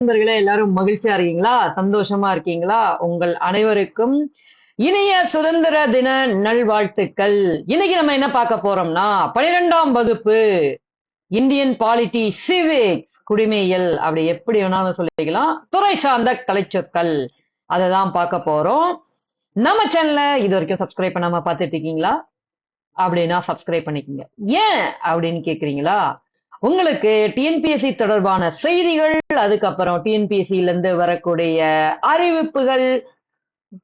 நண்பர்களே எல்லாரும் மகிழ்ச்சியா இருக்கீங்களா? சந்தோஷமா இருக்கீங்களா? உங்கள் அனைவருக்கும் இனிய சுதந்திர தின நல்வாழ்த்துக்கள். இன்னைக்கு நம்ம என்ன பார்க்க போறோம்னா 12ஆம் வகுப்பு இந்தியன் பாலிட்டி சிவிக்ஸ் குடிமையியல் அப்படி எப்படி வேணாலும் சொல்லிக்கலாம், துறை சார்ந்த கலைச்சொற்கள் அதை தான் பார்க்க போறோம். நம்ம சேனலை இது வரைக்கும் சப்ஸ்கிரைப் பண்ணாம பார்த்துட்டு இருக்கீங்களா? அப்படின்னா சப்ஸ்கிரைப் பண்ணிக்கோங்க. ஏன் அப்படின்னு கேக்குறீங்களா? உங்களுக்கு டிஎன்பிஎஸ்சி தொடர்பான செய்திகள், அதுக்கப்புறம் டிஎன்பிஎஸ்சில இருந்து வரக்கூடிய அறிவிப்புகள்,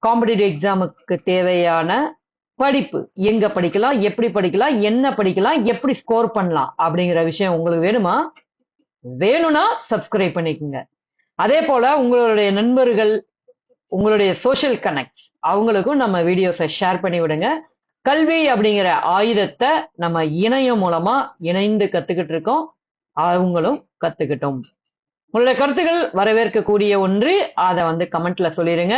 காம்படிட்டிவ் எக்ஸாமுக்கு தேவையான படிப்பு, எங்க படிக்கலாம், எப்படி படிக்கலாம், என்ன படிக்கலாம், எப்படி ஸ்கோர் பண்ணலாம் அப்படிங்கிற விஷயம் உங்களுக்கு வேணுமா? வேணும்னா சப்ஸ்கிரைப் பண்ணிக்கோங்க. அதே போல உங்களுடைய நண்பர்கள், உங்களுடைய சோஷியல் கனெக்ட்ஸ் அவங்களுக்கும் நம்ம வீடியோஸை ஷேர் பண்ணி விடுங்க. கல்வி அப்படிங்கிற ஆயுதத்தை நம்ம இணையம் மூலமா இணைந்து கத்துக்கிட்டு இருக்கோம். அவங்களும் கத்துக்கிட்டோம். உங்களுடைய கருத்துக்கள் வரவேற்கக்கூடிய ஒன்று. அதை கமெண்ட்ல சொல்லிருங்க.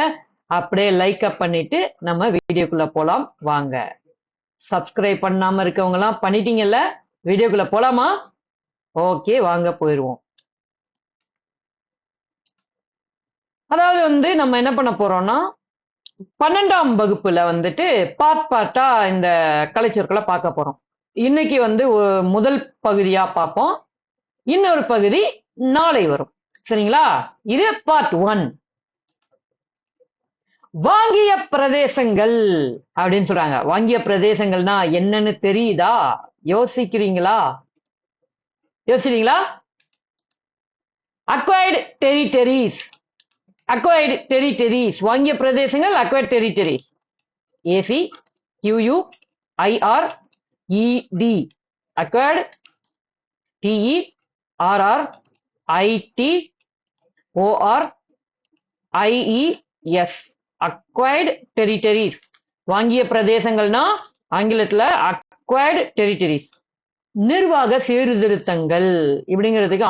அப்படியே லைக் அப் பண்ணிட்டு நம்ம வீடியோக்குள்ள போலாம் வாங்க. சப்ஸ்கிரைப் பண்ணாம இருக்கவங்க எல்லாம் பண்ணிட்டீங்கல்ல? வீடியோக்குள்ள போலாமா? ஓகே, வாங்க போயிருவோம். அதாவது நம்ம என்ன பண்ண போறோம்னா 12ஆம் வகுப்புல பார்ட்டா இந்த கலைச்சொற்களை பார்க்க போறோம். இன்னைக்கு ஒரு முதல் பகுதியா பார்ப்போம். இன்னொரு பகுதி நாளை வரும். சரிங்களா? இது பார்ட் 1. வாங்கிய பிரதேசங்கள் அப்படின்னு சொல்றாங்க. வாங்கிய பிரதேசங்கள்னா என்னன்னு தெரியுதா? யோசிக்கிறீங்களா? Acquired territories. அக்வைர்டு டெரிட்டரிஸ், வாங்கிய பிரதேசங்கள், acquired territories. AC QU IR ED, acquired TE RR IT OR IES, acquired territories. வாங்கிய பிரதேசங்கள்னா ஆங்கிலத்துல அக்வைர்டு டெரிட்டரிஸ். நிர்வாக சீர்திருத்தங்கள் இப்படிங்கிறதுக்கு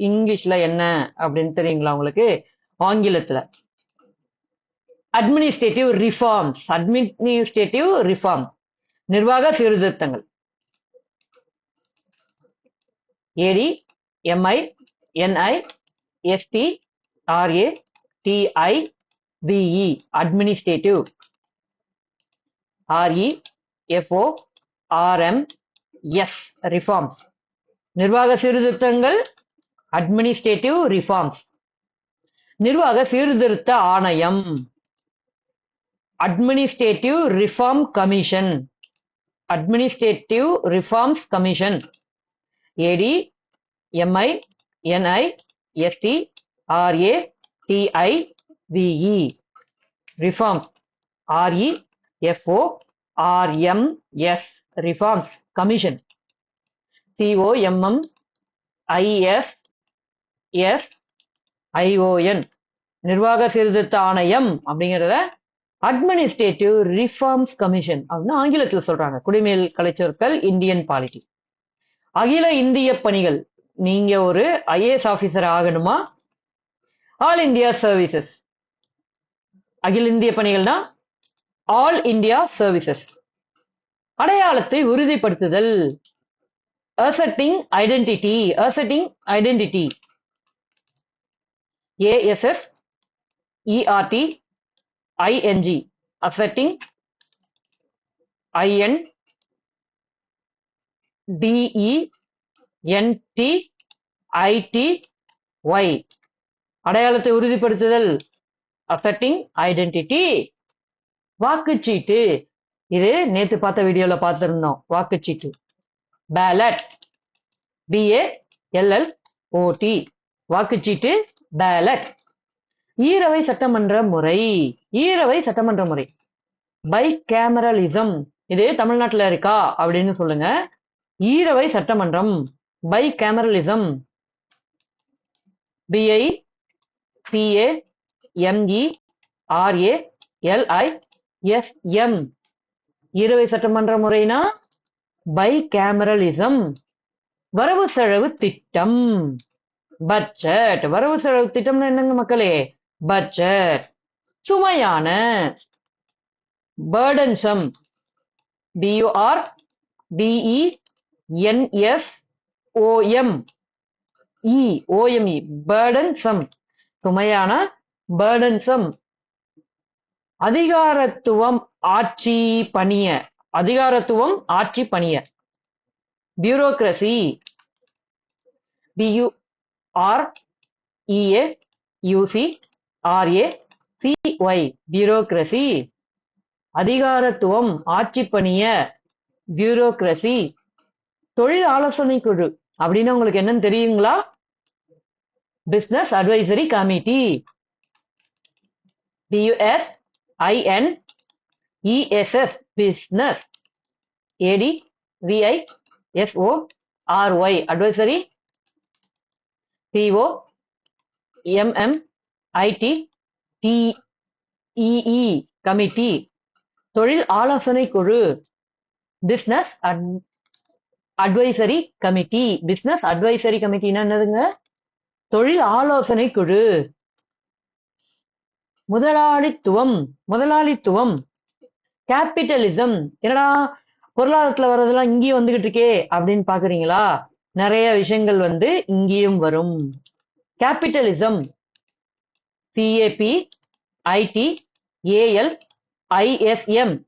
இங்கிலீஷ்ல என்ன அப்படின்னு தெரியுங்களா உங்களுக்கு? ஆங்கிலத்துல அட்மினிஸ்ட்ரேட்டிவ் ரிஃபார்ம்ஸ். அட்மினிஸ்ட்ரேட்டிவ் ரிஃபார்ம், நிர்வாக சீர்திருத்தங்கள். AD MI NI ST RA TI VE, administrative. REFO RMS, reforms. நிர்வாக சீர்திருத்தங்கள், அட்மினிஸ்ட்ரேட்டிவ் ரிஃபார்ம்ஸ். நிர்வாக சீர்திருத்த ஆணையம், administrative reform commission. Administrative reforms commission. AD MI NI ST RA TI VE, reforms. REFO RMS, reforms commission. COMM ISS ION, நிர்வாக சீர்திருத்த ஆணையம் அப்படிங்கிறத administrative reforms commission அப்படின்னு ஆங்கிலத்தில் சொல்றாங்க. குடிமையியல் கலைச்சொற்கள் இந்தியன் பாலிட்டி. அகில இந்திய பணிகள். நீங்க ஒரு IAS ஆபீசர் ஆகணுமா? All India services. அகில இந்திய பணிகள்னா ஆல் இந்தியா சர்வீசஸ். அடையாளத்தை உறுதிப்படுத்துதல், asserting identity. asserting identity. ASS ERT ING, asserting. INDENTITY, அடையாளத்தை உறுதிப்படுத்துதல், asserting identity. வாக்குச்சீட்டு. இது நேத்து பார்த்த வீடியோல பார்த்திருந்தோம். வாக்குச்சீட்டு பேலட், BALLOT, வாக்குச்சீட்டு பேலட். ஈரவை சட்டமன்ற முறை. ஈரவை சட்டமன்ற முறை பை கேமரலிசம். இது தமிழ்நாட்டுல இருக்கா அப்படின்னு சொல்லுங்க. ஈரவை சட்டமன்றம் பை கேமரலிசம். BICAMERALISM, ஈரவை சட்டமன்ற முறைனா பை கேமரலிசம். வரவு செலவு திட்டம், பட்ஜெட். வரவு செலவு திட்டம்னு என்னங்க மக்களே? பட்ஜெட். சுமையான, burdensome, BURDENSOM, OME burdensome சுமையான burdensome. அதிகாரத்துவம் ஆட்சி பணிய அதிகாரத்துவம் ஆட்சி பணிய bureaucracy BUREAUCRACY bureaucracy. அதிகாரத்துவம் ஆட்சி பணிய bureaucracy. தொழில் ஆலோசனை குழு அப்படின்னு உங்களுக்கு என்னன்னு தெரியுங்களா? Business advisory committee. BUSINESS business ADVISORY advisory COMMITTEE committee தொழில் ஆலோசனை குழு. Business advisory committee. Business advisory கமிட்டினா என்னதுங்க? தொழில் ஆலோசனை குழு. முதலாளித்துவம் முதலாளித்துவம் கேபிட்டலிசம். என்னடா பொருளாதாரத்துல வர்றதெல்லாம் இங்கேயும் வந்துகிட்டு இருக்கே அப்படின்னு பாக்குறீங்களா? நிறைய விஷயங்கள் வந்து இங்கேயும் வரும். Capitalism CAPITALISM.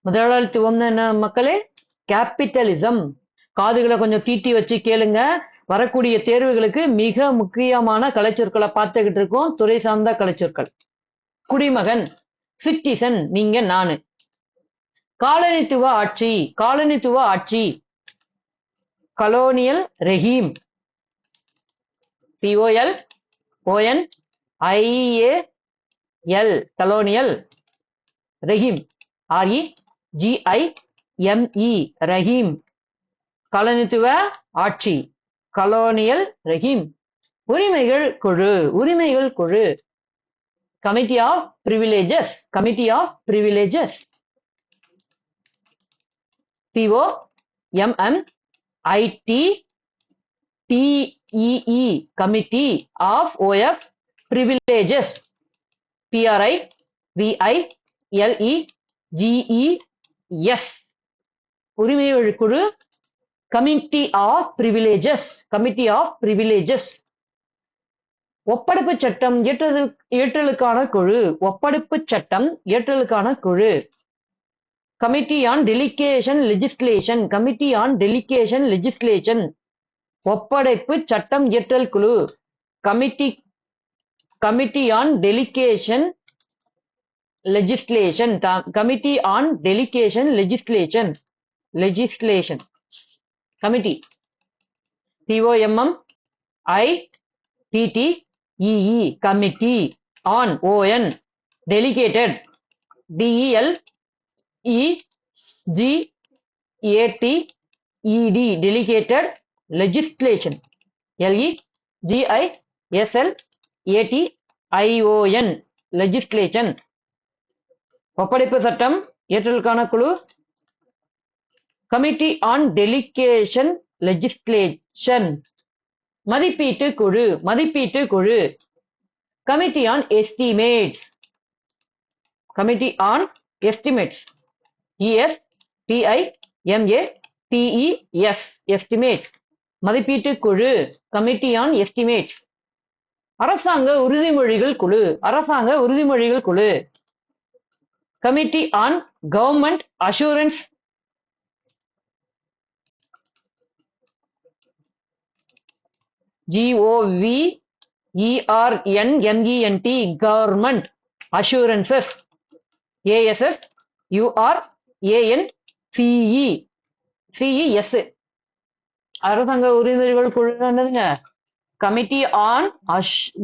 முதலாளித்துவம்னு என்ன மக்களே? கேபிட்டலிசம். காதுகளை கொஞ்சம் தீட்டி வச்சு கேளுங்க. வரக்கூடிய தேர்வுகளுக்கு மிக முக்கியமான கலைச்சொற்களை பார்த்துக்கிட்டு இருக்கோம். துறை சார்ந்த கலைச்சொற்கள். குடிமகன் சிட்டிசன் நீங்க நானு. காலனித்துவ ஆட்சி காலனித்துவ ஆட்சி colonial regime COLONIAL colonial regime REGIME regime. காலனித்துவ ஆட்சி கலோனியல் ரெஹீம். உரிமைகள் குழு உரிமைகள் குழு committee of privileges committee of privileges COMMITTEE committee of OF privileges PRIVILEGES உரிமைகள் குழு committee of privileges committee of privileges. ஒப்படைப்பு சட்டம் இயற்றலுக்கான குழு ஒப்படைப்பு சட்டம் இயற்றலுக்கான குழு committee on delegation legislation committee on delegation legislation. ஒப்படைப்பு சட்டம் இயற்றல் குழு committee on delegation legislation committee on delegation legislation legislation committee COMMITTEE committee on ON delegated DELEGATED delegated legislation LEGISLATION legislation. ஒப்படைப்பு சட்டம் இயற்றலுக்கான குழு கமிட்டி ஆன் டெலிகேஷன் லெஜிஸ்லேஷன். மதிப்பீட்டு குழு மதிப்பீட்டு குழு committee on estimates committee on estimates ESTIMATES estimates. மதிப்பீட்டு குழு கமிட்டி ஆன் எஸ்டிமேட்ஸ். அரசாங்க உறுதிமொழிகள் குழு அரசாங்க உறுதிமொழிகள் குழு committee on government assurance GOVERNMENT government assurances ASSURANCE அரசாங்க உறுதிமொழிகள் குழு என்னதுங்க? Committee on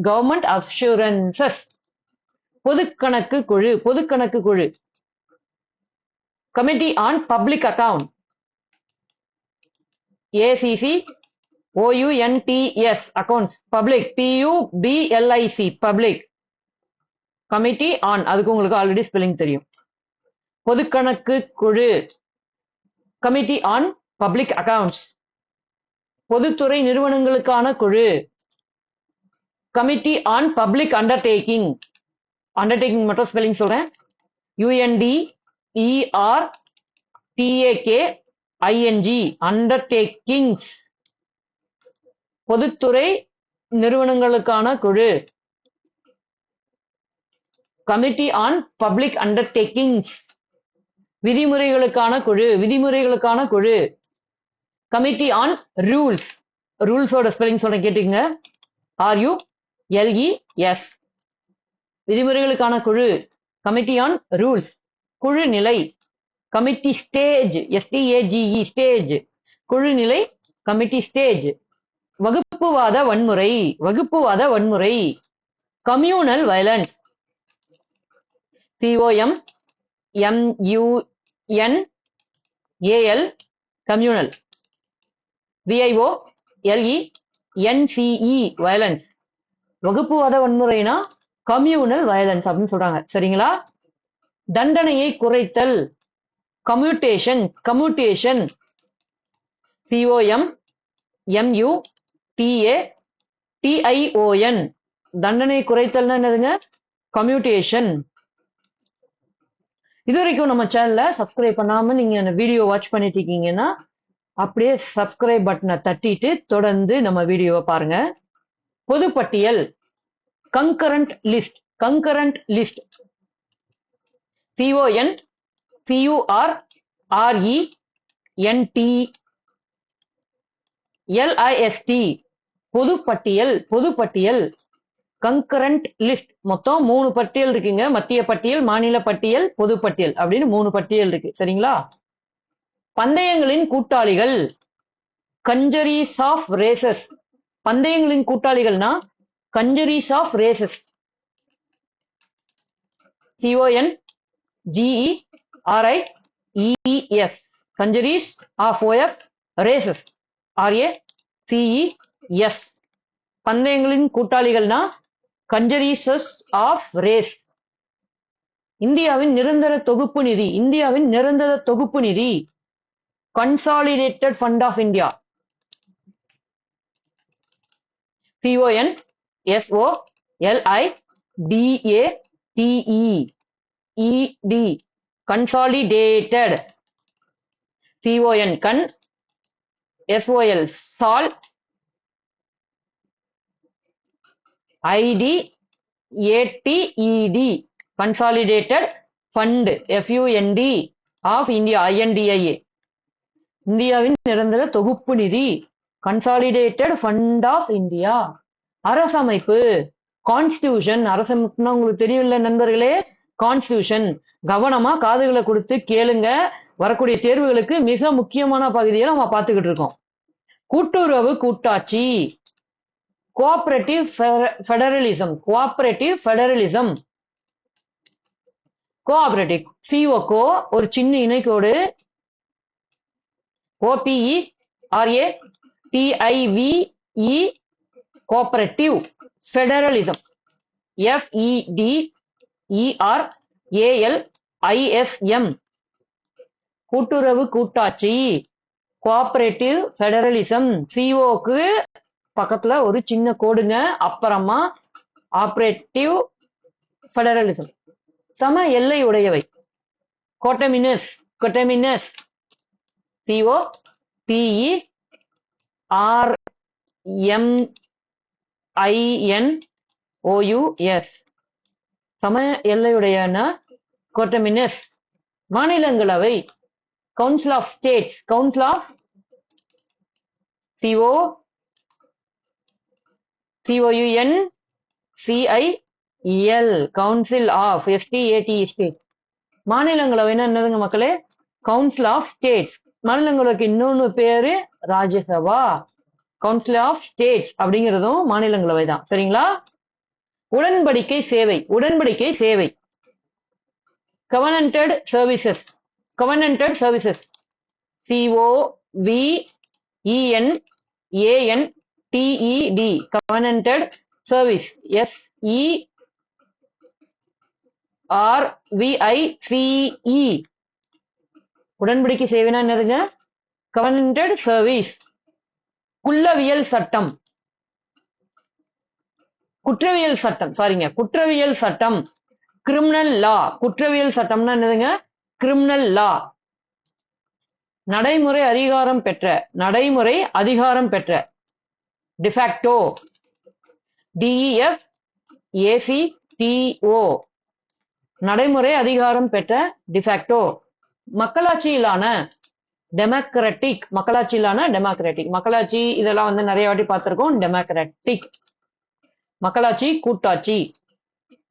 government assurances. பொதுக்கணக்கு குழு பொதுக்கணக்கு குழு committee on public account ACCOUNTS accounts public PUBLIC public. Committee on அதுக்கு உங்களுக்கு ஆல்ரெடி ஸ்பெல்லிங் தெரியும். பொதுக்கணக்கு குழு கமிட்டி ஆன் பப்ளிக் அக்கவுண்ட்ஸ். பொதுத்துறை நிறுவனங்களுக்கான குழு committee on public undertaking. Undertaking மட்டும் ஸ்பெல்லிங் சொல்றேன். UNDERTAKING undertakings. பொதுத்துறை நிறுவனங்களுக்கான குழு. கமிட்டி ஆன் பப்ளிக் அண்டர்டேக்கிங்ஸ், விதிமுறைகளுக்கான குழு. விதிமுறைகளுக்கான குழு. கமிட்டி ஆன் ரூல்ஸ், ரூல்ஸோட ஸ்பெல்லிங் சொல்றேன் கேட்டுங்க. RULES, விதிமுறைகளுக்கான குழு. கமிட்டி ஆன் ரூல்ஸ், குழு நிலை. கமிட்டி ஸ்டேஜ், STAGE, ஸ்டேஜ், குழு நிலை. Committee stage. வகுப்புவாத வன்முறை, வகுப்புவாத வன்முறை. Communal violence, COMMUNAL, communal. VIOLENCE, violence. வகுப்புவாத வன்முறைனா கம்யூனல் வயலன்ஸ் அப்படின்னு சொல்றாங்க. சரிங்களா? தண்டனையை குறைத்தல். Commutation, commutation. COMMUTATION, தண்டனை குறைத்தல்னா என்னதுங்க? கம்யூட்டேஷன். இது வரைக்கும் நம்ம சேனலை சப்ஸ்கிரைப் பண்ணாம நீங்க அந்த வீடியோ வாட்ச் பண்ணிட்டு இருக்கீங்கன்னா அப்படியே சப்ஸ்கிரைப் பட்டனை தட்டிட்டு தொடர்ந்து நம்ம வீடியோவை பாருங்க. பொதுப்பட்டியல். கங்கரண்ட் லிஸ்ட், கங்கரண்ட் லிஸ்ட். CONCURRENTLIST, பொதுப்பட்டியல், பொதுப்பட்டியல். கங்கரண்ட் லிஸ்ட். மொத்தம் 3 பட்டியல் இருக்குங்க. மத்திய பட்டியல், மாநில பட்டியல், பொதுப்பட்டியல் அப்படின்னு 3 பட்டியல் இருக்கு. சரிங்களா? பந்தயங்களின் கூட்டாளிகள். கஞ்சரிஸ் ஆஃப் ரேசஸ், பந்தயங்களின் கூட்டாளிகள்னா congeries of races. CONGERIES, congeries of races. RACES, பந்தயங்களின் கூட்டாளிகள்னா கஞ்சரிசஸ் ஆஃப் ரேஸ். இந்தியாவின் நிரந்தர தொகுப்பு நிதி, இந்தியாவின் நிரந்தர தொகுப்பு நிதி. Consolidated fund of India. CONSOLIDATED, consolidated. CON, SOL, சால். IDATED, consolidated fund, FUND of India, INDIA, இந்தியாவின் நிரந்தர தொகுப்பு நிதி. Consolidated fund of India. அரசமைப்பு. கான்ஸ்டிடியூஷன், அரசமைப்புனா உங்களுக்கு தெரியவில்லை நண்பர்களே. கான்ஸ்டிடியூஷன். கவனமா காதுகளை கொடுத்து கேளுங்க. வரக்கூடிய தேர்வுகளுக்கு மிக முக்கியமான பகுதியை நம்ம பார்த்துக்கிட்டு இருக்கோம். கூட்டுறவு கூட்டாட்சி. Cooperative federalism, cooperative federalism. Cooperative, CO ஒரு சின்ன இணைக்கோடு. OPERATIVE, cooperative. ஃபெடரலிசம், FEDERALISM, கூட்டுறவு கூட்டாட்சி. Cooperative federalism. COக்கு பக்கத்துல ஒரு சின்ன கோடுங்க. அப்புறமா ஆபரேட்டிவ் ஃபெடரலிசம். சம எல்லை உடையவை. கோட்டமினஸ், கோட்டமினஸ். COPERMINOUS, சம எல்லையுடையன கோட்டமினஸ். மாநிலங்களவை. Council of states, council of. COUNCIL, council of. STATE, state. மாநிலங்களவைன்னா என்னதுங்க மக்களே? Council of states. மாநிலங்களவைக்கு இன்னொன்னு பேரு ராஜ்யசபா. கவுன்சில் ஆஃப் ஸ்டேட்ஸ் அப்படிங்கிறதும் மாநிலங்களவை தான். சரிங்களா? உடன்படிக்கை சேவை, உடன்படிக்கை சேவை. Covenanted services, covenanted services. COVENANTED, covenanted service. SERVICE, உடன்படிக்கை சேவைனா என்னதுங்க? Covenanted service. குற்றவியல் சட்டம், குற்றவியல் சட்டம், சாரிங்க, குற்றவியல் சட்டம். கிரிமினல் லா, குற்றவியல் சட்டம்னா என்னதுங்க? கிரிமினல் லா. நடைமுறை அதிகாரம் பெற்ற, நடைமுறை அதிகாரம் பெற்ற. டிஃபாக்டோ, DEFACTO, நடைமுறை அதிகாரம் பெற்ற டிஃபாக்டோ. மக்களாட்சியிலான டெமோக்ராட்டிக், மக்களாட்சியிலான டெமோக்ராட்டிக், மக்களாட்சி இதெல்லாம் வந்து நிறைய வாட்டி பார்த்திருக்கோம். டெமோக்ராட்டிக் மக்களாட்சி, கூட்டாட்சி.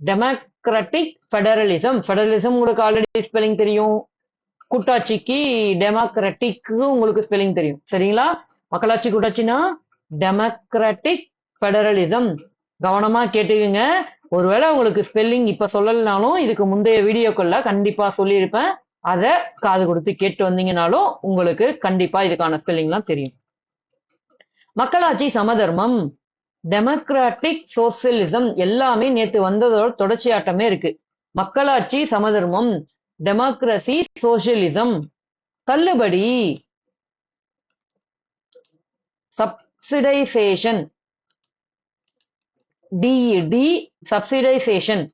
டெமோக்ராட்டிக் ஃபெடரலிசம், ஃபெடரலிசம் உங்களுக்கு ஆல்ரெடி ஸ்பெல்லிங் தெரியும். கூட்டாட்சிக்கு டெமோக்ராட்டிக்கு உங்களுக்கு ஸ்பெல்லிங் தெரியும். சரிங்களா? மக்களாட்சி கூட்டாட்சினா டெமோக்ராட்டிக் ஃபெடரலிசம். கவனமா கேட்டுக்குங்க. ஒருவேளை உங்களுக்கு ஸ்பெல்லிங் இப்ப சொல்லலனாலும் இதுக்கு முந்தைய வீடியோக்குள்ள கண்டிப்பா சொல்லியிருப்பேன். அதை காது கொடுத்து கேட்டு வந்தீங்கனாலும் உங்களுக்கு கண்டிப்பா இதுக்கான ஸ்பெல்லிங்லாம் தெரியும். மக்களாட்சி சமதர்மம், டெமோக்ராட்டிக் சோசியலிசம் எல்லாமே நேத்து வந்ததோட தொடர்ச்சியாட்டமே இருக்கு. மக்களாட்சி சமதர்மம், டெமோக்ரசி சோசியலிசம். தள்ளுபடி, சப்சிடைசேஷன், டி சப்சிடைசேஷன்.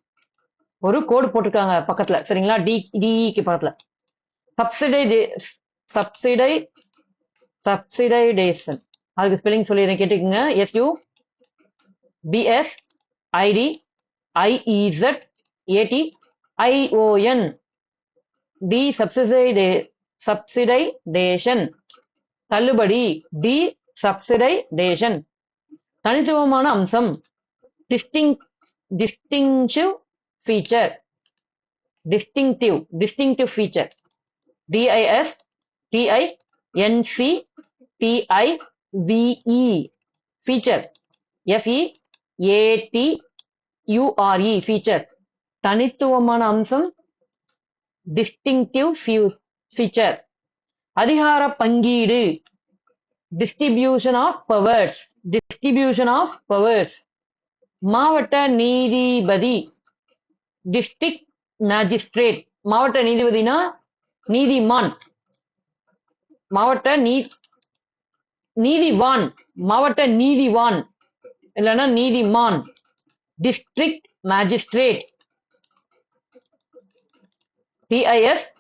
ஒரு கோடு போட்டிருக்காங்க பக்கத்துல. சரிங்களா? டிஇக்கு பக்கத்துல சப்சிடைடேஷன். அதுக்கு ஸ்பெல்லிங் சொல்லிடுறேன், கேட்டுக்குங்க. SUBSIDIEZATION, de subsidisation. தள்ளுபடி, டி சப்சிடைடேஷன். தனித்துவமான அம்சம், distinctive feature, distinctive feature, DISTINCTIVE, feature, FEATURE, feature. தனித்துவமான அம்சம், distinctive feature. அதிகார பங்கீடு, distribution of powers, மாவட்ட நீதிபதி, டிஸ்ட்ரிக்ட் மேஜிஸ்ட்ரேட். மாவட்ட நீதிபதினா நீதிமான், நீதிவான், மாவட்ட நீதிவான் இல்லைன்னா நீதிமான். District magistrate, DISTRICT,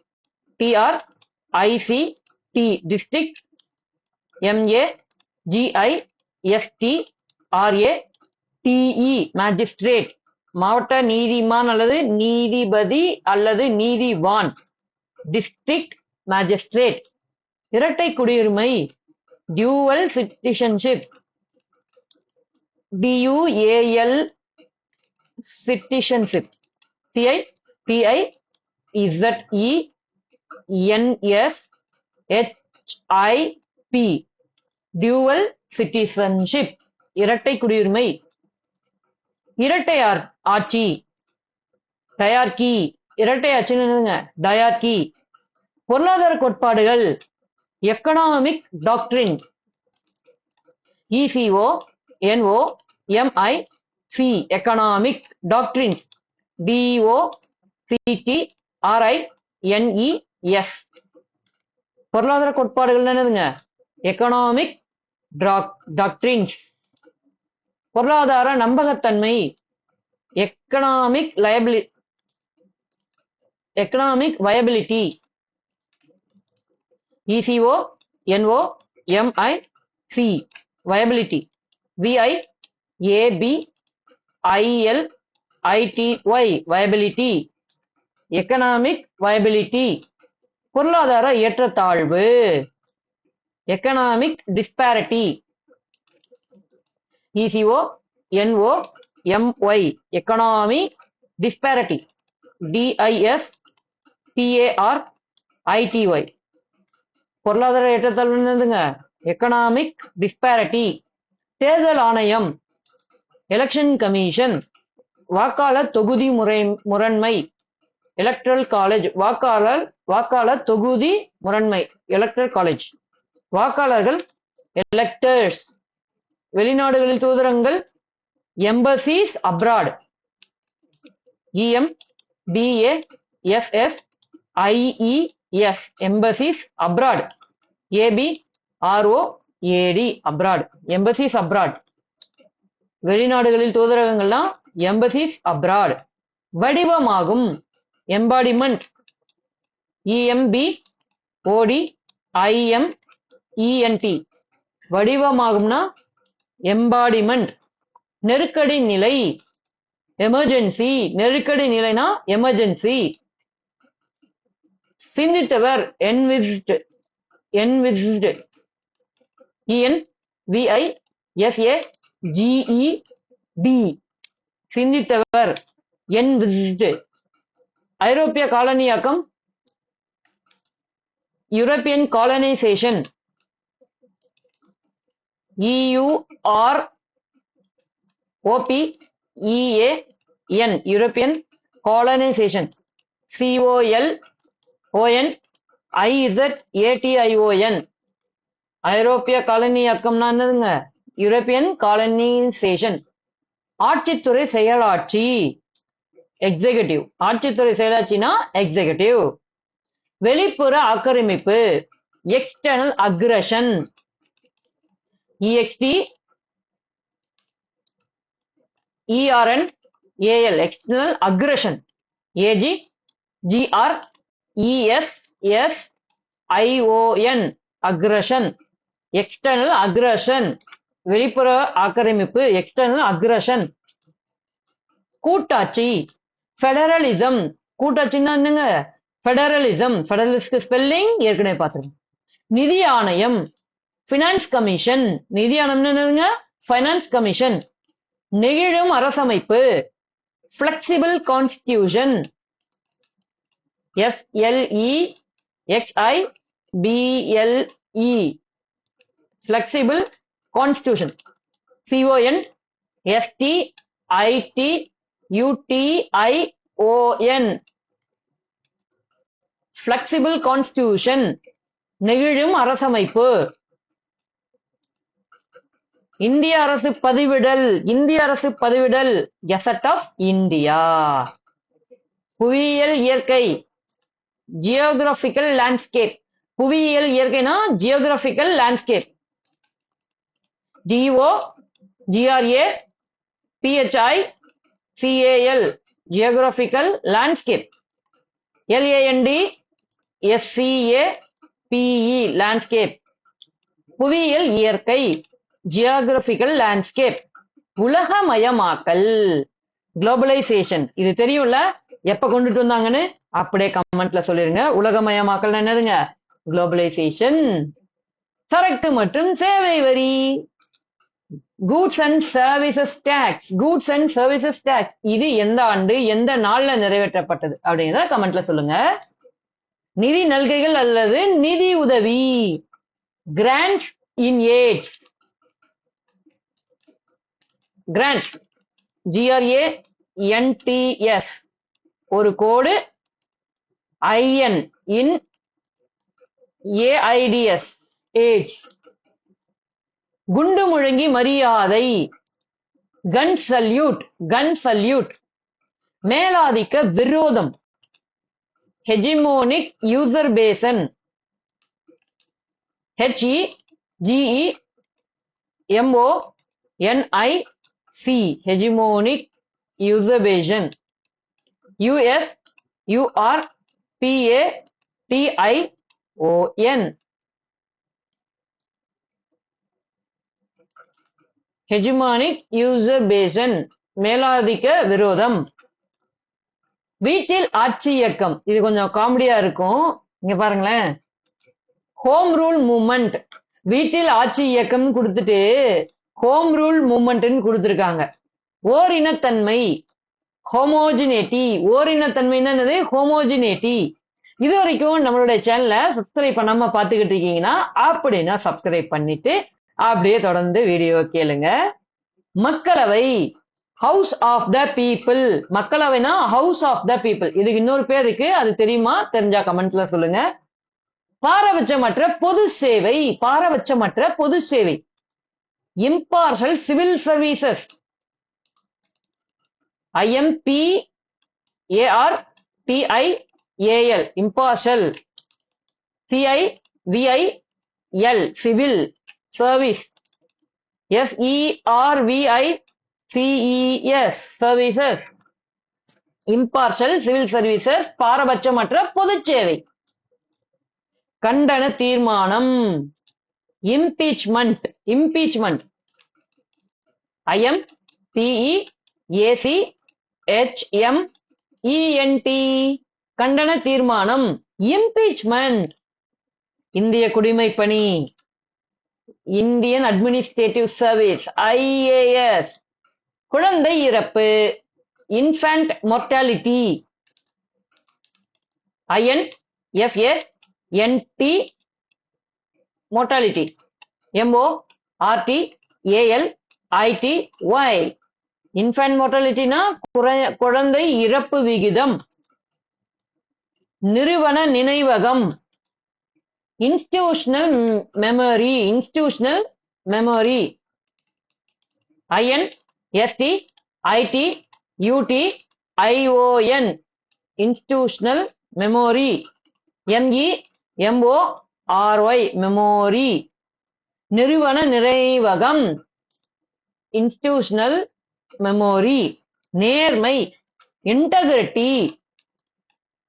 district, MAGISTRATE, magistrate. மாவட்ட நீதிமான் அல்லது நீதிபதி அல்லது நீதிவான், டிஸ்ட்ரிக்ட் மேஜிஸ்ட்ரேட். இரட்டை குடியுரிமை, dual citizenship, DUAL citizenship, CITIZENSHIP, dual citizenship, இரட்டை குடியுரிமை. இரட்டை ஆட்சி, டயார்கி, இரட்டை ஆட்சின்னு டயார்கி. பொருளாதார கோட்பாடுகள், economic doctrine, ECONOMIC, economic doctrines, DOCTRINES. பொருளாதார கோட்பாடுகள் என்னதுங்க? Economic doctrines. பொருளாதார நம்பகத்தன்மை, economic viability, ECONOMIC, viability, VIABILITY, viability, economic viability. பொருளாதார ஏற்றத்தாழ்வு, economic disparity, ECONOMY, economy disparity, DISPARITY. பொருளாதார ஏற்றத்தாழ்வு என்னதுங்க? Economic disparity. தேர்தல் ஆணையம், எலெக்ஷன் கமிஷன். வாக்காளர் தொகுதி முரண்மை, எலக்ட்ரல் காலேஜ், வாக்காளர் தொகுதி முரண்மை, எலக்ட்ரல் காலேஜ். வாக்காளர்கள், எலெக்டர்ஸ். வெளிநாடுகளில் தூதரகங்கள், embassies abroad, EMBASSIES, embassies abroad, ABROAD, abroad, embassies abroad. வெளிநாடுகளில் தூதரகங்கள்லாம் எம்பசிஸ் அப்ராட். வடிவமாகும், எம்பாடிமெண்ட், EMBODIMENT. வடிவமாகும்னா எம்பாடிமெண்ட் நெருக்கடி நிலை, எமர்ஜென்சி நெருக்கடி நிலைனா எமர்ஜென்சி. சிந்தித்தவர் என்விஸ்ட், என்விஸ்ட் ENVISAGED சிந்தித்தவர் என்விஸ்ட். ஐரோப்பிய காலனியாக்கம் European colonisation EUROPEAN European colonisation COLONIZATION ஐரோப்பிய காலனியாக்கம்னா என்னதுங்க? European colonisation. ஆட்சித்துறை செயலாட்சி எக்ஸிகியூட்டிவ், ஆட்சித்துறை செயலாட்சினா எக்ஸிகியூட்டிவ். வெளிப்புற ஆக்கிரமிப்பு external aggression EXTERNAL external aggression AGGRESSION aggression. External aggression வெளிப்புற ஆக்கிரமிப்பு எக்ஸ்டர்னல் அக்ரஷன். கூட்டாட்சி ஃபெடரலிசம், கூட்டாட்சின்னா என்னங்க? ஃபெடரலிசம், ஃபெடரலிஸ்ட் ஸ்பெல்லிங் ஏற்கனவே பார்த்துருக்கோம். நிதி ஆணையம் ஃபினான்ஸ் கமிஷன், நிதி ஆணையம் என்னதுங்க? Finance commission. நெகிழும் அரசமைப்பு flexible constitution FLEXIBLE flexible constitution CONSTITUTION flexible constitution நெகிழும் அரசமைப்பு. இந்திய அரசு பதிவிடல், இந்திய அரசு பதிவிடல் கெசட் ஆஃப் இந்தியா. புவியியல் இயற்கை ஜியோகிராபிக்கல் லேண்ட்ஸ்கேப், புவியியல் இயற்கைனா geographical landscape GOGRAPHICAL geographical landscape. LANDSCAPE landscape. புவியியல் இயற்கை ஜியோகிராபிக்கல் லேண்ட்ஸ்கேப். உலகமயமாக்கல் குளோபலைசேஷன், இது தெரியும்ல, எப்ப கொண்டுட்டு வந்தாங்கன்னு அப்படியே கமெண்ட்ல சொல்லிருங்க. உலகமயமாக்கல் என்னதுங்க? குளோபலைசேஷன். சரக்கு மற்றும் சேவை வரி goods and services tax, goods and services tax இது எந்த ஆண்டு எந்த நாள்ல நிறைவேற்றப்பட்டது அப்படிங்கிறத கமெண்ட்ல சொல்லுங்க. நிதி நல்கைகள் அல்லது நிதி உதவி கிராண்ட்ஸ் இன் ஏட்ஸ், கிராண்ட்ஸ் GRANTS ஒரு கோடு IN இன் AIDS AIDS. குண்டு முழங்கி மரியாதை கன் சல்யூட், கன் சல்யூட். மேலாதிக்க விரோதம் ஹெஜிமோனிக் யூசர்பேஷன் HEGEMONIC ஹெஜிமோனிக் யூசர்பேஷன். USURPATION ஹெஜிமானிக் யூசர்பேஷன் மேலாதிக்க விரோதம். வீட்டில் ஆட்சி இயக்கம், இது கொஞ்சம் காமெடியா இருக்கும், இங்க பாருங்களேன். ஹோம் ரூல் மூவ்மெண்ட், வீட்டில் ஆட்சி இயக்கம் கொடுத்துட்டு ஹோம் ரூல் மூவ்மெண்ட் கொடுத்திருக்காங்க. ஓரினத்தன்மை ஹோமோஜினேட்டி, ஓரினத்தன்மைன்னா என்னது? ஹோமோஜினேட்டி. இது வரைக்கும் நம்மளுடைய சேனலை சப்ஸ்கிரைப் பண்ணாம பாத்துக்கிட்டு இருக்கீங்கன்னா அப்படின்னா சப்ஸ்கிரைப் பண்ணிட்டு அப்படியே தொடர்ந்து வீடியோ கேளுங்க. மக்களவை ஹவுஸ் ஆஃப் த பீப்புள், மக்களவைனா ஹவுஸ் ஆஃப் த பீப்புள். இதுக்கு இன்னொரு பேர் இருக்கு, அது தெரியுமா? தெரிஞ்சா கமெண்ட்ஸ்ல சொல்லுங்க. பாரபட்சமற்ற பொது சேவை, பாரபட்சமற்ற பொது சேவை இம்பார்ஷல் civil services IMPARTIAL இம்பார்ஷல் CIVIL civil service SERVICES services இம்பார்ஷல் civil services பாரபட்சமற்ற பொது சேவை. கண்டன தீர்மானம் இம்பீச்மெண்ட், இம்பீச்மெண்ட் IMPEACHMENT கண்டன தீர்மானம். இம்பீச்மெண்ட் இந்திய குடிமைப் பணி. இந்தியன் அட்மினிஸ்ட்ரேட்டிவ் சர்வீஸ் IAS குழந்தை இறப்பு. Infant mortality. INFANT mortality. MORTALITY. Infant மொர்டாலிட்டினா குழந்தை இறப்பு விகிதம். நிறுவன நினைவகம். Institutional memory. Institutional memory. INSTITUTION institutional memory. MEMORY memory. நிறுவன நினைவகம். Institutional memory. நேர்மை. இன்டெகிரிட்டி.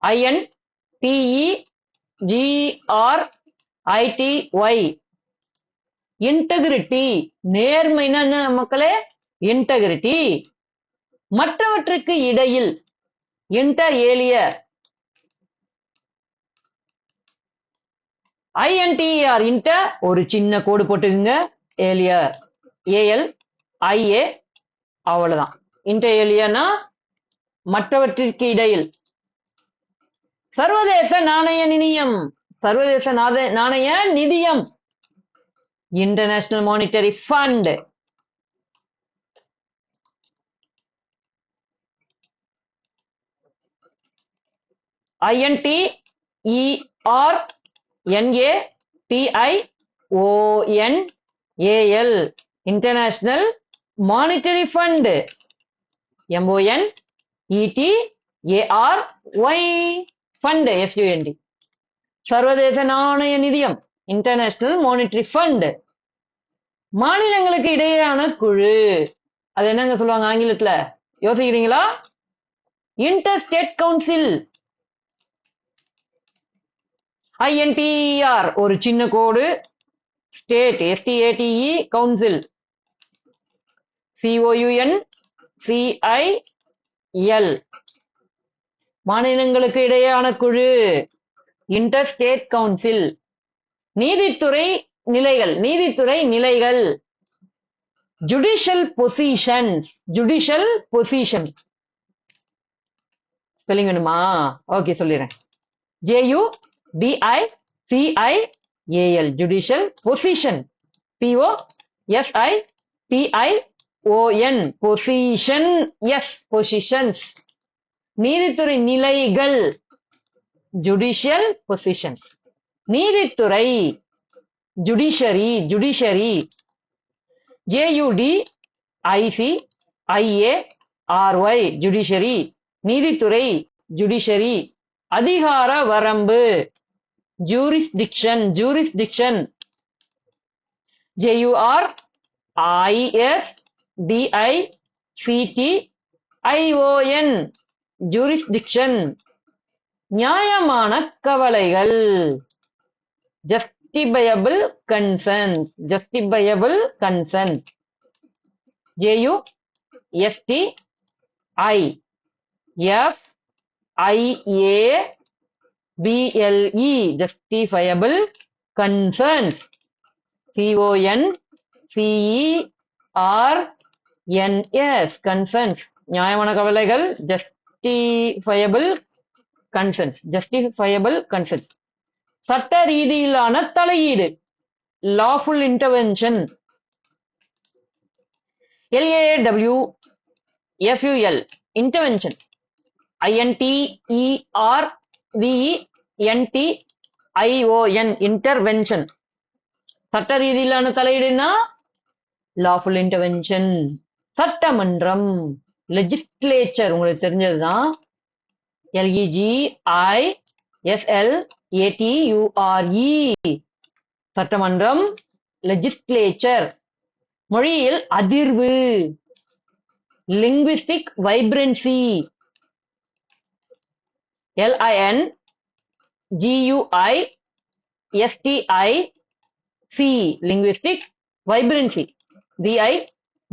INTEGRITY integrity. நேர்மைனா என்ன மக்களே? இன்டெகிரிட்டி. மற்றவற்றுக்கு இடையில். இன்டர் ஏலியர். INTER இன்டர் ஒரு சின்ன கோடு போட்டுக்குங்க. ஏலியர் ALIA அவ்வளவுதான். இன்டர் ஏலியர்னா மற்றவற்றிற்கு இடையில். சர்வதேச நாணய நிதியம். சர்வதேச நாணய நிதியம். International monetary fund. INTERNATIONAL international monetary fund. MONETARY fund FUND. சர்வதேச நாணய நிதியம் இன்டர்நேஷனல் மானிட்டரி ஃபண்ட். மாநிலங்களுக்கு இடையேயான குழு. அது என்னங்க சொல்லுவாங்க ஆங்கிலத்துல? யோசிக்கிறீங்களா? Inter state council. INTER ஒரு சின்ன கோடு. State STATE council. COUNCIL மாநிலங்களுக்கு இடையேயான குழு. Inter state council. நீதித்துறை நிலைகள். நீதித்துறை நிலைகள். Judicial positions. Judicial positions spelling வேணுமா? ஓகே சொல்லிடுறேன். JUDICIAL judicial position. POSITION position. Positions. நீதித்துறை நிலைகள். Judicial positions. நீதித்துறை. ஜுடிஷரி. ஜுடிஷரி. JUDICIARY judiciary. நீதித்துறை. ஜுடிஷரி. அதிகார வரம்பு. ஜூரிஸ்டிக்ஷன். ஜூரிஸ்டிக்ஷன். JURISDICTION jurisdiction. நியாயமான கவலைகள். justifiable concerns. justifiable concerns. JUSTIFIABLE justifiable concerns. CONCERNS concerns நியாயமான கவலைகள். justifiable concerns. justifiable concerns. சட்ட ரீதியிலான தலையீடு. lawful intervention. LAWFUL intervention. INTERVENTION intervention. சட்ட ரீதியிலான தலையீடுனா lawful intervention. சட்டமன்றம். லெஜிஸ்லேச்சர் உங்களுக்கு தெரிஞ்சதுதான். LEGISLATURE சட்டமன்றம். லெஜிஸ்லேச்சர். மொழியில் அதிர்வு. linguistic vibrancy. LINGUISTIC linguistic vibrancy.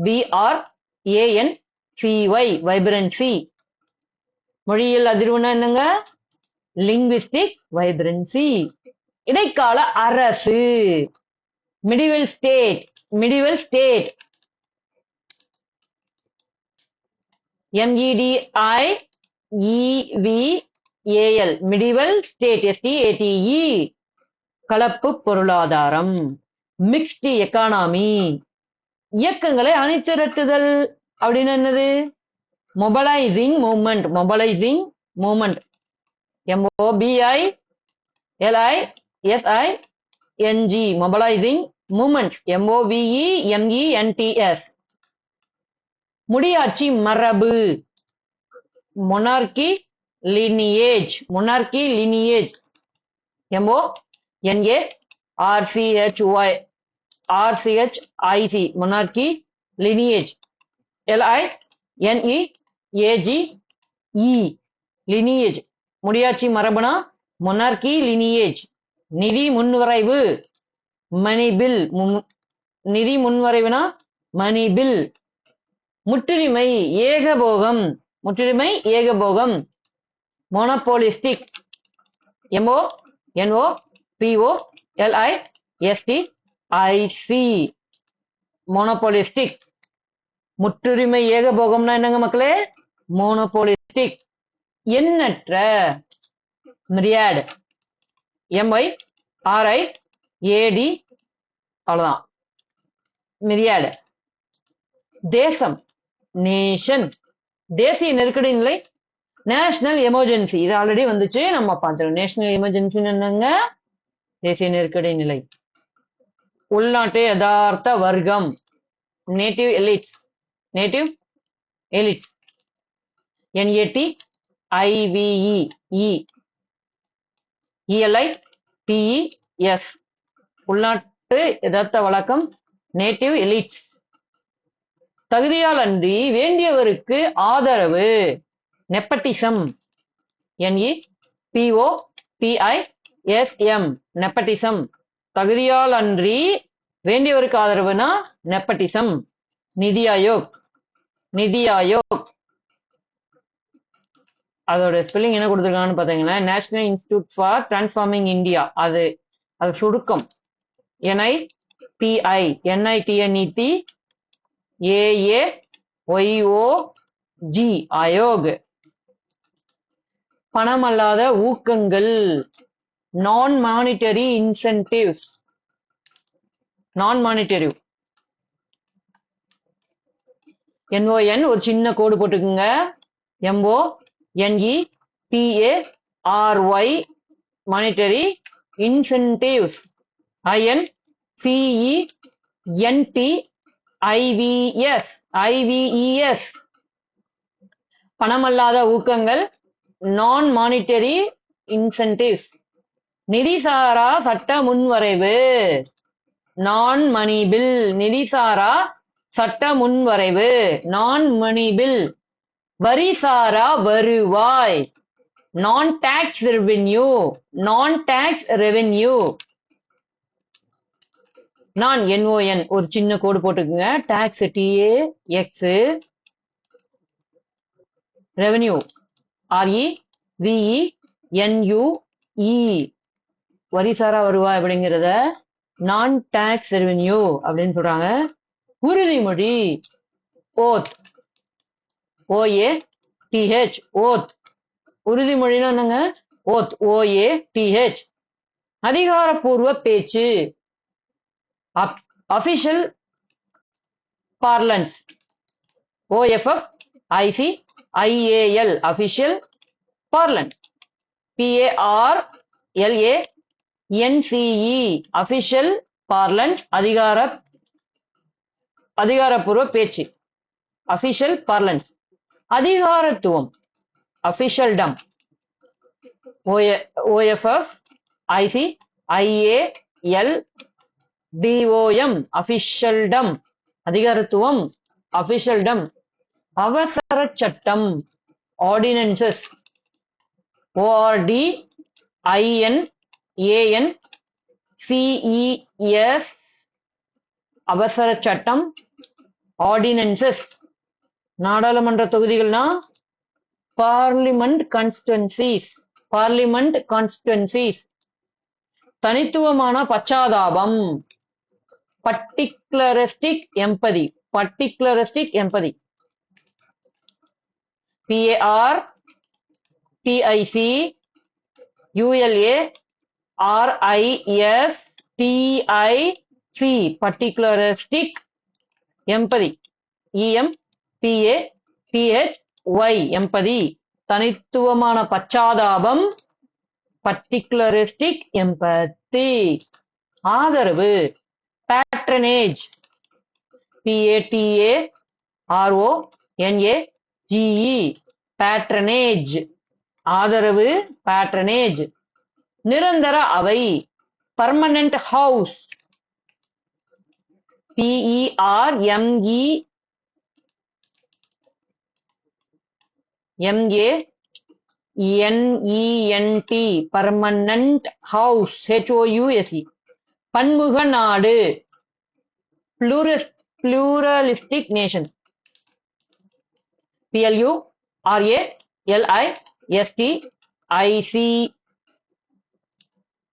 VRANCY vibrancy. மொழியியல் அதிர்வுனா என்னங்க? Linguistic vibrancy. இடைக்கால அரசு medieval state. Medieval state MEDIEVAL medieval state STATE. கலப்பு பொருளாதாரம் மிக்ஸ்டு எக்கானமி. இயக்கங்களை அணிதிரட்டுதல் அப்படின்னு என்னது? Mobilising movement. Mobilising movement MOBILISING mobilising movement MOVEMENTS. முடியாட்சி மரபு monarchy lineage. Monarchy lineage MONARCHIC monarchy lineage LINEAGE lineage. முடியாட்சி மரபுனா மொனார்கி லினியேஜ். நிதி முன்வரைவு மணி பில். நிதி முன்வரைவுனா மணி பில். முற்றுரிமை ஏகபோகம். முற்றுரிமை ஏகபோகம் மோனோபோலிஸ்டிக் MONOPOLISTIC மோனோபோலிஸ்டிக். முற்றுரிமை ஏகபோகம்னா என்னங்க மக்களே? மோனோபோலிஸ்டிக். எண்ணற்ற மிரியாட் MYRIAD அவ்வளவுதான் மிரியாட். தேசம் நேஷன். தேசிய நெருக்கடி நிலை நேஷனல் எமர்ஜென்சி. இது ஆல்ரெடி வந்துச்சு, நம்ம பார்த்துருவோம். நேஷனல் எமர்ஜென்சி என்னங்க? தேசிய நெருக்கடி நிலை. உள்நாட்டு யதார்த்த வர்க்கம் native elites. Native elites NATIVE உள்நாட்டு யதார்த்த வழக்கம் நேட்டிவ் எலிட்ஸ். தகுதியால் அன்றி வேண்டியவருக்கு ஆதரவு நெப்பட்டிசம் NEPOTISM நெப்பட்டிசம். தகுதியால் அன்றி வேண்டியவருக்கு ஆதரவுனா நெப்பட்டிசம். நிதி ஆயோக். நிதி ஆயோக் அதோட ஸ்பெல்லிங் என்ன கொடுத்துருக்காங்கன்னு பாத்தீங்கன்னா national institute for transforming India. அது சுருக்கம் NITI AAYOG ஆயோக். பணமல்லாத ஊக்கங்கள் நான் மானிட்டரி இன்சென்டிவ்ஸ். நான் மானிட்டரி NON ஒரு சின்ன கோடு போட்டுக்குங்க. MONETARY மானிட்டரி இன்சென்டிவ்ஸ் INCENTIVES பணமல்லாத ஊக்கங்கள் நான் மானிட்டரி இன்சென்டிவ்ஸ். நிதிசாரா சட்ட முன்வரைவு நான் மணி பில். நிதிசாரா சட்ட முன்வரைவு நான் மணி பில். வரிசாரா வருவாய் நான் டாக்ஸ் ரெவென்யூ. நான் டாக்ஸ் ரெவென்யூ. நான் NON ஒரு சின்ன கோடு போட்டுக்குங்க. டாக்ஸ் TAX ரெவென்யூ REVENUE வரிசாரா வருவாய் அப்படிங்கிறத நான் டாக்ஸ் ரெவென்யூ அப்படின்னு சொல்றாங்க. உறுதிமொழி ஓத் OATH ஓத். உறுதிமொழினா என்னங்க? Oath OATH. அதிகாரப்பூர்வ பேச்சு official parlance OFFICIAL official parlance PARLANCE official parlance அதிகாரப்பூர்வ பேச்சு அபிஷியல் பார்லன்ஸ். அதிகாரத்துவம் அபிஷியல்டம் OFFICIALDOM அபிஷியல்டம் அதிகாரத்துவம் அபிஷியல்டம். அவசர சட்டம் ஆர்டினன்சஸ் ORDINANCES அவசர சட்டம் ஆர்டினன்சஸ் நாடாளுமன்ற தொகுதிகள்னா பார்லிமெண்ட் கான்ஸ்டிடுவன்சிஸ். Parliament constituencies. தனித்துவமான பச்சாதாபம் particularistic empathy. Particularistic empathy. PARTIC ULARISTIC particularistic empathy. EMPATHY empathy. தனித்துவமான பச்சாதாபம் பர்டிகுலரிஸ்டிக் எம்பதி. ஆதரவு patronage. PATARONAGE patronage. ஆதரவு patronage. நிரந்தர அவை permanent house. PERMANENT permanent house. HOUSE. பன்முக நாடு pluralistic nation. PLURALISTIC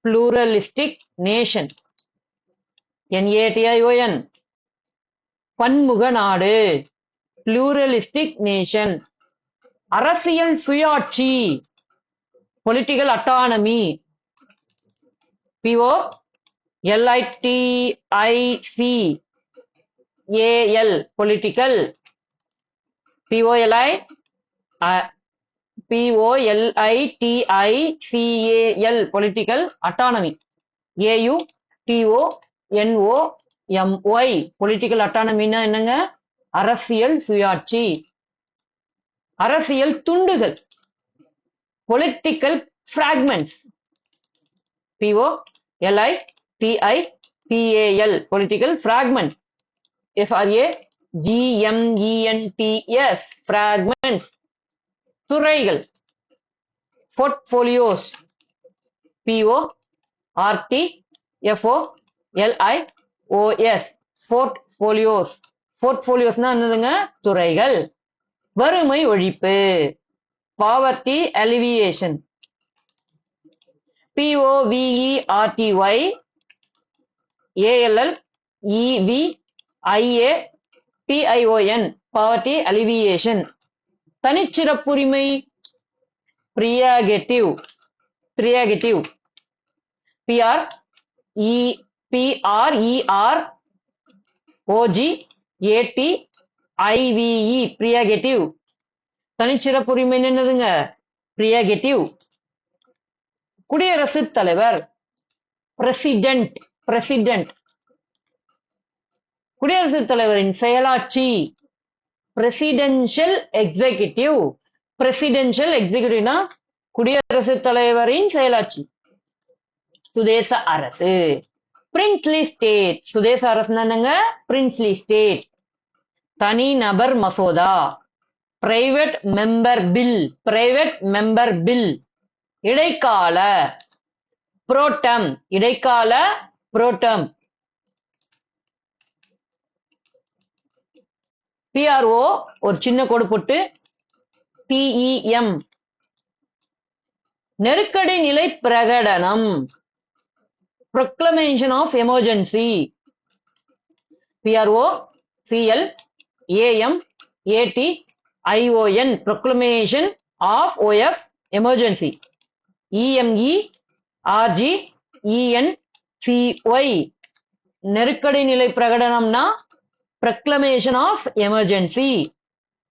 pluralistic nation. NATION பன்முக நாடு pluralistic nation. அரசியல் சுயாட்சி political autonomy. POLITICAL political. POLITICAL political autonomy. AUTONOMY political autonomy னா என்னங்க? அரசியல் சுயாட்சி. அரசியல் துண்டுகள் political fragments. POLITICAL political fragment. FRAGMENTS fragments. துறைகள் portfolios. PORTFOLIOS portfolios. portfoliosனா என்னதுங்க? துறைகள். வறுமை ஒழிப்பு poverty alleviation. POVERTY ALLEVIATION poverty alleviation. தனிச்சிறப்புரிமை prerogative. prerogative. PREROGATIVE prerogative. தனிச்சிறப்புரிமை என்னதுங்க? prerogative. குடியரசுத் தலைவர் president. president. குடியரசுத் தலைவரின் செயலாட்சி presidential executive. presidential executive னா குடியரசுத் தலைவரின் செயலாட்சி. சுதேச அரசு princely state. சுதேச அரசுனா என்னங்க? princely state. தனி நபர் மசோதா private member bill. private member bill. இடைக்கால pro term. இடைக்கால pro term. PRO ஒரு சின்ன கோடு போட்டு TEM நெருக்கடி நிலை பிரகடனம் proclamation of emergency. PROCLAMATION proclamation of emergency. EMERGENCY நெருக்கடி நிலை பிரகடனம்னா proclamation of emergency.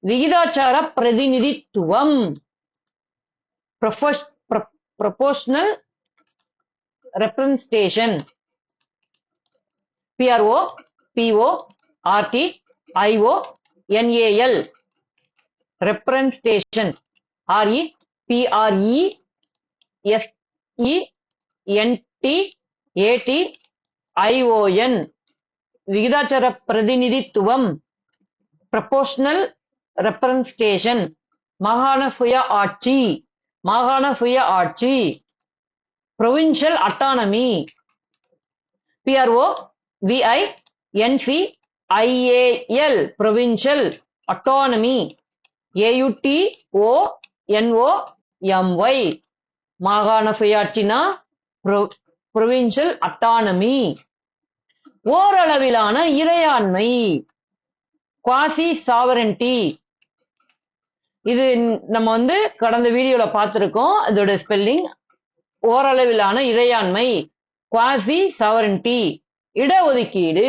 விகிதாச்சார பிரதிநிதித்துவம் proportional representation. PROPORTIONAL representation. REPRESENTATION விகிதாச்சார பிரதிநிதித்துவம் proportional representation. மாகாண சுய ஆட்சி. மாகாண சுய ஆட்சி provincial autonomy. PROVINCIAL IAL provincial autonomy AUTONOMY மாகாண சுயாட்சினா provincial autonomy. ஓரளவிலான இறையாண்மை quasi sovereignty. இது நம்ம கடந்த வீடியோல பார்த்திருக்கோம். இதோட ஸ்பெல்லிங் ஓரளவிலான இறையாண்மை quasi sovereignty. இடஒதுக்கீடு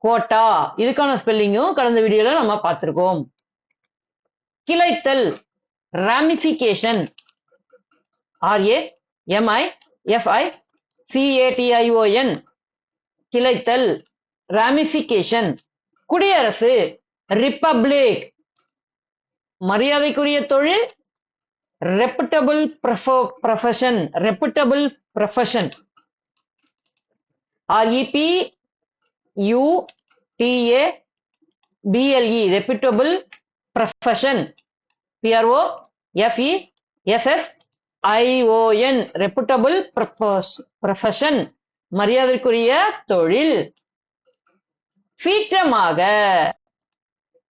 கோட்டா, இதுக்கான ஸ்பெல்லிங்கும் கடந்த வீடியோல நம்ம பார்த்திருக்கோம். கிளைத்தல் ramification RAMIFICATION கிளைத்தல் ramification. குடியரசு ரிப்பப்ளிக். மரியாதைக்குரிய தொழில் reputable profession reputable profession REPUTABLE reputable profession PROFESSION reputable profession மரியாதைக்குரிய தொழில். சீற்றமாக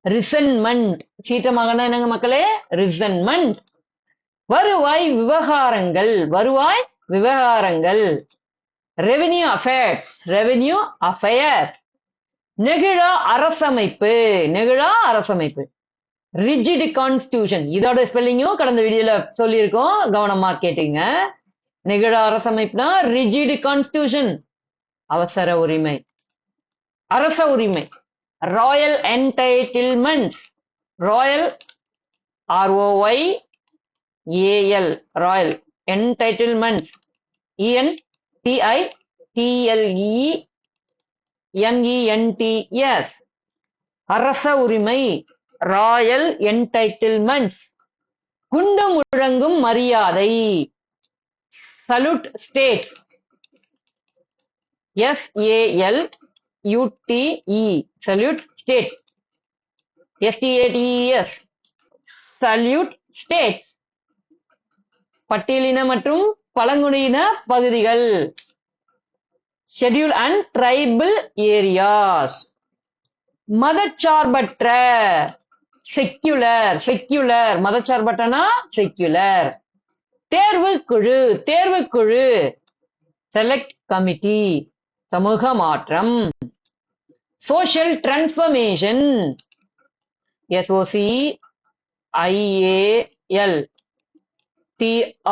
resentment. சீற்றமாகனா என்னங்க மக்களே? resentment. வருவாய் விவகாரங்கள் வருவாய் விவகாரங்கள் revenue affairs revenue affairs. நெகிழா அரசமைப்பு நெகிழா அரசமைப்பு rigid constitution. இதோட ஸ்பெல்லிங்கும் கடந்த வீடியோல சொல்லியிருக்கோம், கவனமா கேட்டீங்க. நெகிழா அரசமைப்புனா rigid constitution. அவசர உரிமை அரச உரிமை. Royal entitlement Royal ROYAL Royal entitlement ENTITLEMENTS அரச உரிமை ராயல் என்டைட்டில்மெண்ட்ஸ். குண்டு முழங்கும் மரியாதை salute states SALUTE salute state STATES salute states. பட்டியலின மற்றும் பழங்குடியின பகுதிகள் ஷெட்யூல் அண்ட் ட்ரைபல் ஏரியாஸ். மதச்சார்பற்ற செக்யுலர் செக்யுலர் மதச்சார்பற்றனா செக்யுலர். தேர்வுக்குழு தேர்வுக்குழு செலக்ட் கமிட்டி சமூக மாற்றம். Social transformation SOCIAL TRANSFORM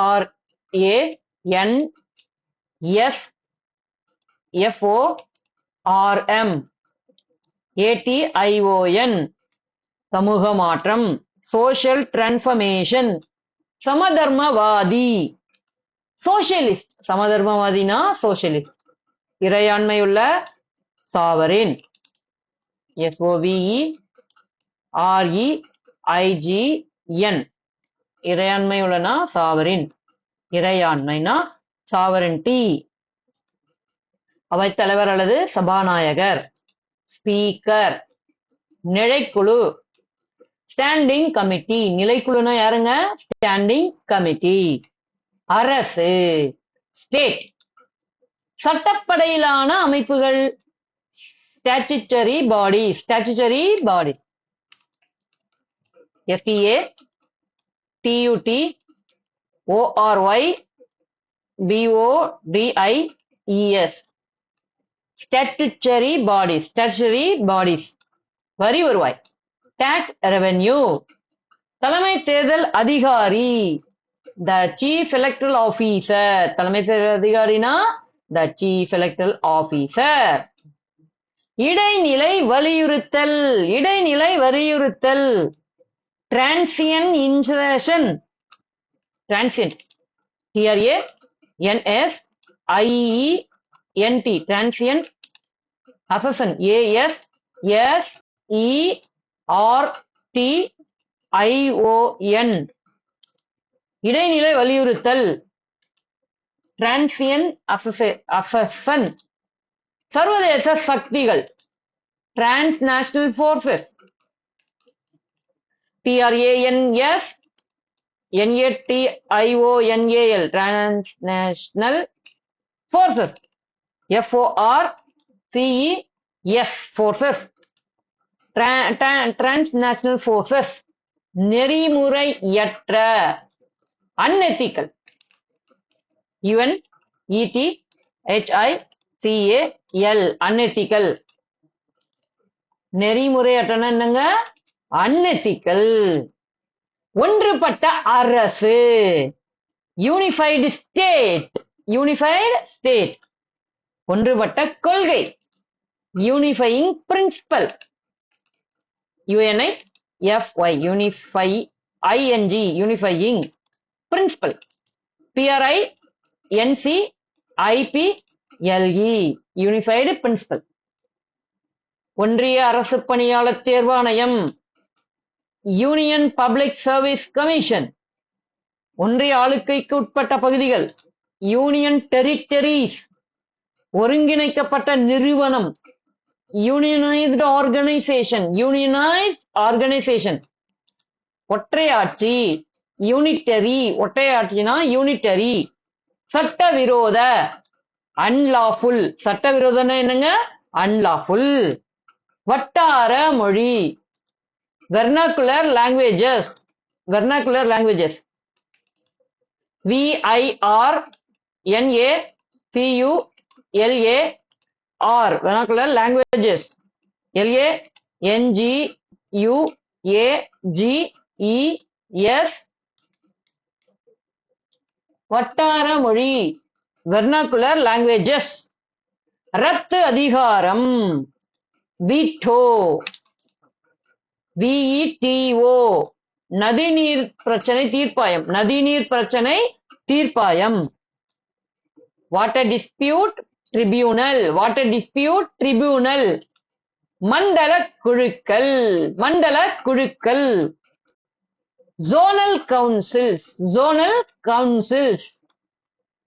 ATION சமூக மாற்றம். Social transformation. சமதர்மவாதி socialist. சமதர்மவாதினா socialist. இறையாண்மையுள்ள sovereign SOVEREIGN இறையாண்மையுள்ளனா sovereign. இறையாண்மைனா sovereignty. அவைத்தலைவர் அல்லது சபாநாயகர் ஸ்பீக்கர். நிலைக்குழு ஸ்டாண்டிங் கமிட்டி. நிலைக்குழுனா யாருங்க? Standing committee. அரசு ஸ்டேட். சட்டப்படையிலான அமைப்புகள் statutory body statutory body STATUTORYBODIES statutory body statutory bodies. வரி வருவாய் டாக்ஸ் ரெவென்யூ. தலைமை தேர்தல் அதிகாரி த சீஃப் எலக்ட்ரல் ஆபீசர். தலைமை தேர்தல் அதிகாரினா த சீஃப் எலக்ட்ரல் ஆபீசர். இடைநிலை வலியுறுத்தல் இடைநிலை வலியுறுத்தல் transient insertion transient TRANSIENT transient assertion ASSERTION இடைநிலை வலியுறுத்தல் டிரான்சியன்ட் அசெஷன். சர்வதேச சக்திகள் transnational forces TRANSNATIONAL transnational forces FORCES forces. Transnational forces, நெறிமுறையற்ற, அன்எத்திக்கல், UNETHICAL, அன்எத்திக்கல். நெறிமுறையற்றன என்னங்க? அன்எத்திக்கல். ஒன்றுபட்ட அரசு, யூனிஃபைடு ஸ்டேட், யூனிஃபைடு ஸ்டேட். ஒன்றுபட்ட கொள்கை, unifying principle, UNIFY, ING, unifying principle, PRINCIPLE, unified principle. ஒன்றிய அரசு பணியாளர் தேர்வாணையம், யூனியன் பப்ளிக் சர்வீஸ் கமிஷன். ஒன்றிய ஆளுகைக்கு உட்பட்ட பகுதிகள், யூனியன் டெரிட்டரிஸ். ஒருங்கிணைக்கப்பட்ட நிறுவனம், யூனியனைஸ்டு ஆர்கனைசேஷன், யூனியனைஸ்ட் ஆர்கனைசேஷன். ஒற்றையாட்சி, யூனிட்டரி, ஒற்றையாட்சினா யூனிட்டரி. சட்டவிரோத, அன்லாஃபுல், சட்டவிரோதம்னா என்னங்க? அன்லாஃபுல். வட்டார மொழி, vernacular languages, vernacular languages. VIRNACULAR, vernacular languages. LANGUAGES, வட்டார மொழி, வெர்னாகுலர் லாங்குவேஜஸ். ரத்து அதிகாரம், வீட்டோ, VETO, நதிநீர் பிரச்சனை தீர்ப்பாயம், நதிநீர் பிரச்சனை தீர்ப்பாயம். Water dispute tribunal, water dispute tribunal. மண்டல குழுக்கள், மண்டல குழுக்கள். Zonal councils, zonal councils,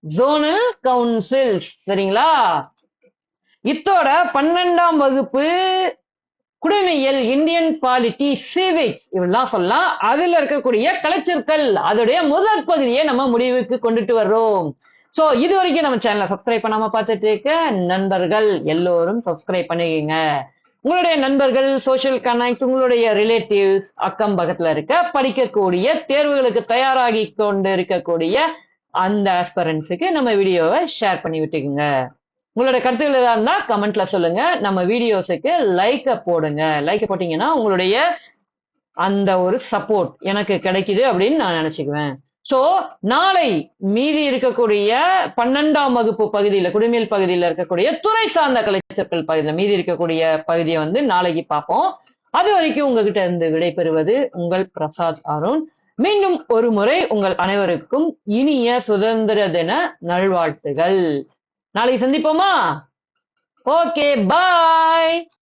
zonal councils. சரிங்களா? இத்தோட 12ஆம் வகுப்பு குடிமையியல், இந்தியன் பாலிட்டி, சிவிக்ஸ் இவெல்லாம் சொல்லலாம். அதுல இருக்கக்கூடிய கலைச்சொற்கள், அதோடைய முதல் பகுதியை நம்ம முடிவுக்கு கொண்டுட்டு வர்றோம். சோ இது வரைக்கும் நம்ம சேனலை சப்ஸ்கிரைப் பண்ணாம பார்த்துட்டு இருக்க நண்பர்கள் எல்லோரும் சப்ஸ்கிரைப் பண்ணிக்கங்க. உங்களுடைய நண்பர்கள், சோசியல் கனெக்ட்ஸ், உங்களுடைய ரிலேட்டிவ்ஸ், அக்கம் பக்கத்துல இருக்க படிக்கக்கூடிய, தேர்வுகளுக்கு தயாராகி கொண்டு இருக்கக்கூடிய அந்த ஆஸ்பரன்ஸுக்கு நம்ம வீடியோவை ஷேர் பண்ணி விட்டுக்குங்க. உங்களோட கருத்துக்கள் ஏதாவது இருந்தா கமெண்ட்ல சொல்லுங்க. நம்ம வீடியோஸுக்கு லைக்க போடுங்க. லைக்க போட்டீங்கன்னா உங்களுடைய அந்த ஒரு சப்போர்ட் எனக்கு கிடைக்குது அப்படின்னு நான் நினைச்சுக்குவேன். சோ நாளை மீதி இருக்கக்கூடிய 12ஆம் வகுப்பு பகுதியில, குடிமையியல் பகுதியில இருக்கக்கூடிய துறை சார்ந்த கலைச்சொற்கள் பகுதியில மீதி இருக்கக்கூடிய பகுதியை வந்து நாளைக்கு பார்ப்போம். அது வரைக்கும் உங்ககிட்ட இருந்து விடைபெறுவது உங்கள் பிரசாத் அருண். மீண்டும் ஒரு முறை உங்கள் அனைவருக்கும் இனிய சுதந்திர தின நல்வாழ்த்துகள். நாளைக்கு சந்திப்போமா? ஓகே, பாய்.